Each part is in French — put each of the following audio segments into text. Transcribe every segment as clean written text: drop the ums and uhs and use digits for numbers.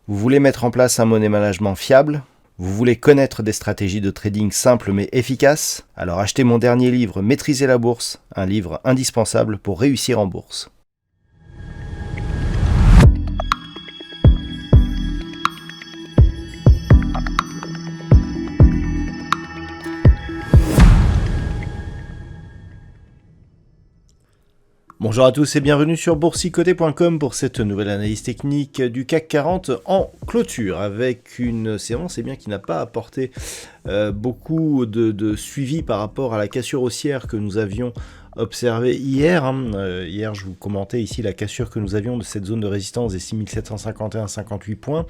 Vous voulez mettre en place un money management fiable? Vous voulez connaître des stratégies de trading simples mais efficaces? Alors achetez mon dernier livre Maîtriser la bourse, un livre indispensable pour réussir en bourse. Bonjour à tous et bienvenue sur boursicoté.com pour cette nouvelle analyse technique du CAC 40 en clôture avec une séance qui n'a pas apporté beaucoup de suivi par rapport à la cassure haussière que nous avions observée hier. Hier, je vous commentais ici la cassure que nous avions de cette zone de résistance des 6751,58 points,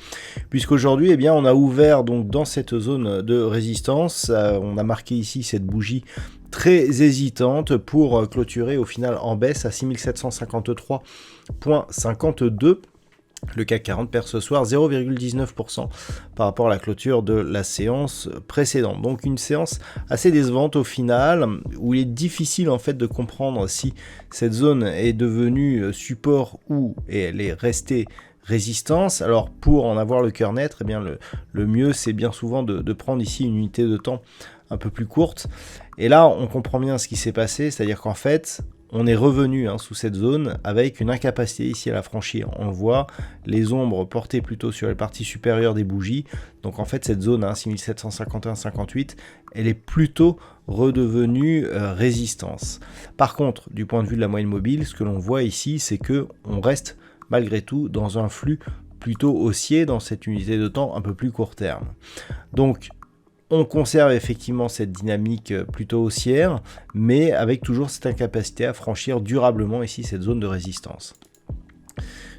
puisqu'aujourd'hui, on a ouvert donc dans cette zone de résistance. On a marqué ici cette bougie très hésitante pour clôturer au final en baisse à 6753,52. Le CAC 40 perd ce soir 0,19% par rapport à la clôture de la séance précédente. Donc une séance assez décevante au final, où il est difficile en fait de comprendre si cette zone est devenue support ou elle est restée résistance. Alors pour en avoir le cœur net, le mieux c'est bien souvent de prendre ici une unité de temps un peu plus courte. Et là, on comprend bien ce qui s'est passé, c'est-à-dire qu'en fait, on est revenu sous cette zone avec une incapacité ici à la franchir. On voit les ombres portées plutôt sur les parties supérieures des bougies. Donc en fait, cette zone 6751,58, elle est plutôt redevenue résistance. Par contre, du point de vue de la moyenne mobile, ce que l'on voit ici, c'est que on reste malgré tout dans un flux plutôt haussier dans cette unité de temps un peu plus court terme. Donc, on conserve effectivement cette dynamique plutôt haussière, mais avec toujours cette incapacité à franchir durablement ici cette zone de résistance.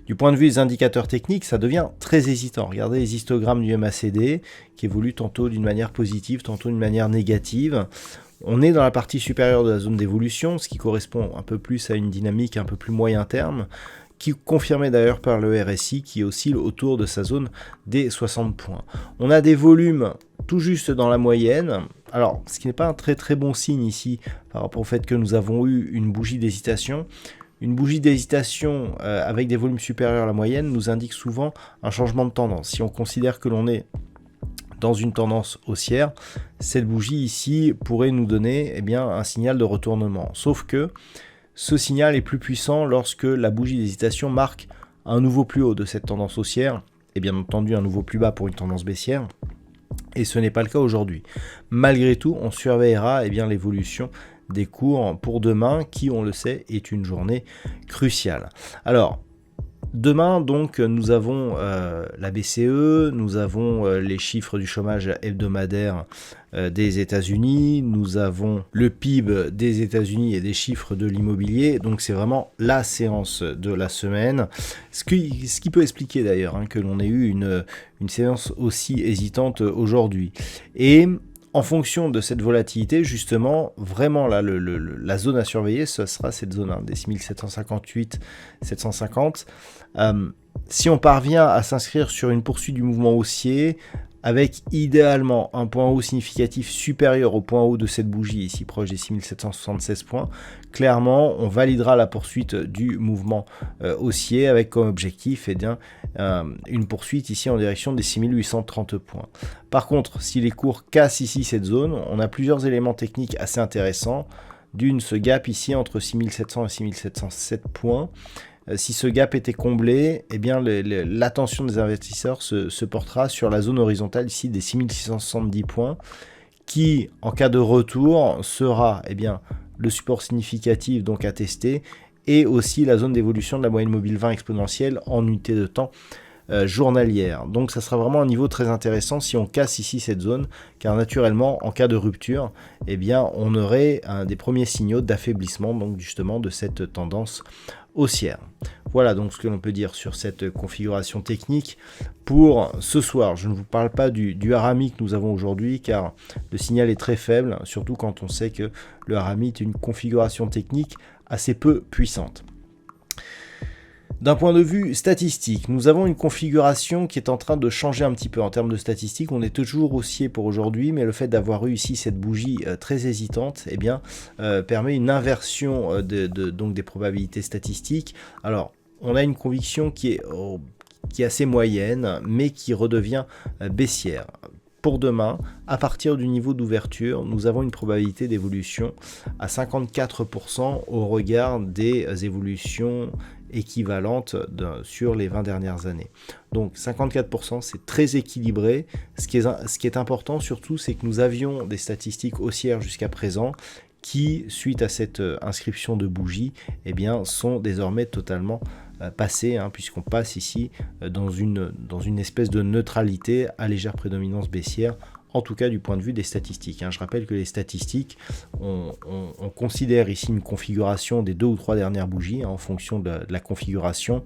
Du point de vue des indicateurs techniques, ça devient très hésitant. Regardez les histogrammes du MACD qui évoluent tantôt d'une manière positive, tantôt d'une manière négative. On est dans la partie supérieure de la zone d'évolution, ce qui correspond un peu plus à une dynamique un peu plus moyen terme, qui confirmé d'ailleurs par le RSI qui oscille autour de sa zone des 60 points. On a des volumes tout juste dans la moyenne, alors ce qui n'est pas un très très bon signe ici par rapport au fait que nous avons eu une bougie d'hésitation. Une bougie d'hésitation avec des volumes supérieurs à la moyenne nous indique souvent un changement de tendance. Si on considère que l'on est dans une tendance haussière, cette bougie ici pourrait nous donner un signal de retournement. Sauf que ce signal est plus puissant lorsque la bougie d'hésitation marque un nouveau plus haut de cette tendance haussière et bien entendu un nouveau plus bas pour une tendance baissière. Et ce n'est pas le cas aujourd'hui. Malgré tout, on surveillera l'évolution des cours pour demain qui, on le sait, est une journée cruciale. Alors, demain, donc, nous avons la BCE, nous avons les chiffres du chômage hebdomadaire des États-Unis, nous avons le PIB des États-Unis et des chiffres de l'immobilier. Donc, c'est vraiment la séance de la semaine. Ce qui peut expliquer d'ailleurs que l'on ait eu une séance aussi hésitante aujourd'hui. Et en fonction de cette volatilité, justement, vraiment là, la zone à surveiller, ce sera cette zone des 6750. Si on parvient à s'inscrire sur une poursuite du mouvement haussier, avec idéalement un point haut significatif supérieur au point haut de cette bougie, ici proche des 6776 points, clairement, on validera la poursuite du mouvement haussier avec comme objectif une poursuite ici en direction des 6830 points. Par contre, si les cours cassent ici cette zone, on a plusieurs éléments techniques assez intéressants. D'une, ce gap ici entre 6700 et 6707 points. Si ce gap était comblé, l'attention des investisseurs se portera sur la zone horizontale ici des 6670 points, qui, en cas de retour, sera le support significatif donc à tester, et aussi la zone d'évolution de la moyenne mobile 20 exponentielle en unité de temps journalière. Donc ça sera vraiment un niveau très intéressant si on casse ici cette zone, car naturellement en cas de rupture, on aurait des premiers signaux d'affaiblissement donc justement de cette tendance haussière. Voilà donc ce que l'on peut dire sur cette configuration technique pour ce soir. Je ne vous parle pas du harami que nous avons aujourd'hui, car le signal est très faible, surtout quand on sait que le harami est une configuration technique assez peu puissante. D'un point de vue statistique, nous avons une configuration qui est en train de changer un petit peu en termes de statistiques. On est toujours haussier pour aujourd'hui, mais le fait d'avoir eu ici cette bougie très hésitante, eh bien, permet une inversion donc des probabilités statistiques. Alors, on a une conviction qui est assez moyenne, mais qui redevient baissière. Pour demain, à partir du niveau d'ouverture, nous avons une probabilité d'évolution à 54% au regard des évolutions équivalentes sur les 20 dernières années. Donc 54%, c'est très équilibré. Ce qui est important surtout, c'est que nous avions des statistiques haussières jusqu'à présent qui, suite à cette inscription de bougie, eh bien, sont désormais totalement passées, puisqu'on passe ici dans une espèce de neutralité à légère prédominance baissière, en tout cas du point de vue des statistiques. Je rappelle que les statistiques, on considère ici une configuration des 2 ou 3 dernières bougies, en fonction de la configuration.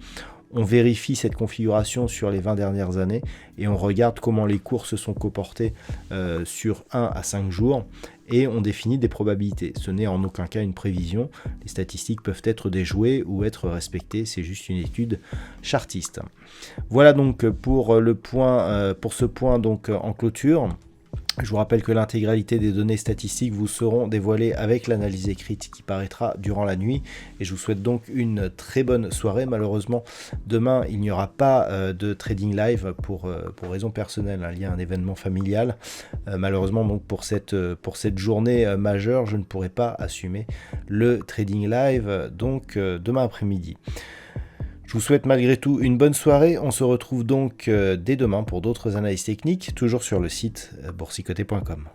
On vérifie cette configuration sur les 20 dernières années et on regarde comment les cours se sont comportés sur 1 à 5 jours et on définit des probabilités. Ce n'est en aucun cas une prévision. Les statistiques peuvent être déjouées ou être respectées. C'est juste une étude chartiste. Voilà donc pour ce point donc en clôture. Je vous rappelle que l'intégralité des données statistiques vous seront dévoilées avec l'analyse écrite qui paraîtra durant la nuit. Et je vous souhaite donc une très bonne soirée. Malheureusement, demain, il n'y aura pas de trading live pour raison personnelle, lié à un événement familial. Malheureusement, donc pour cette journée majeure, je ne pourrai pas assumer le trading live donc demain après-midi. Je vous souhaite malgré tout une bonne soirée. On se retrouve donc dès demain pour d'autres analyses techniques, toujours sur le site boursicoté.com.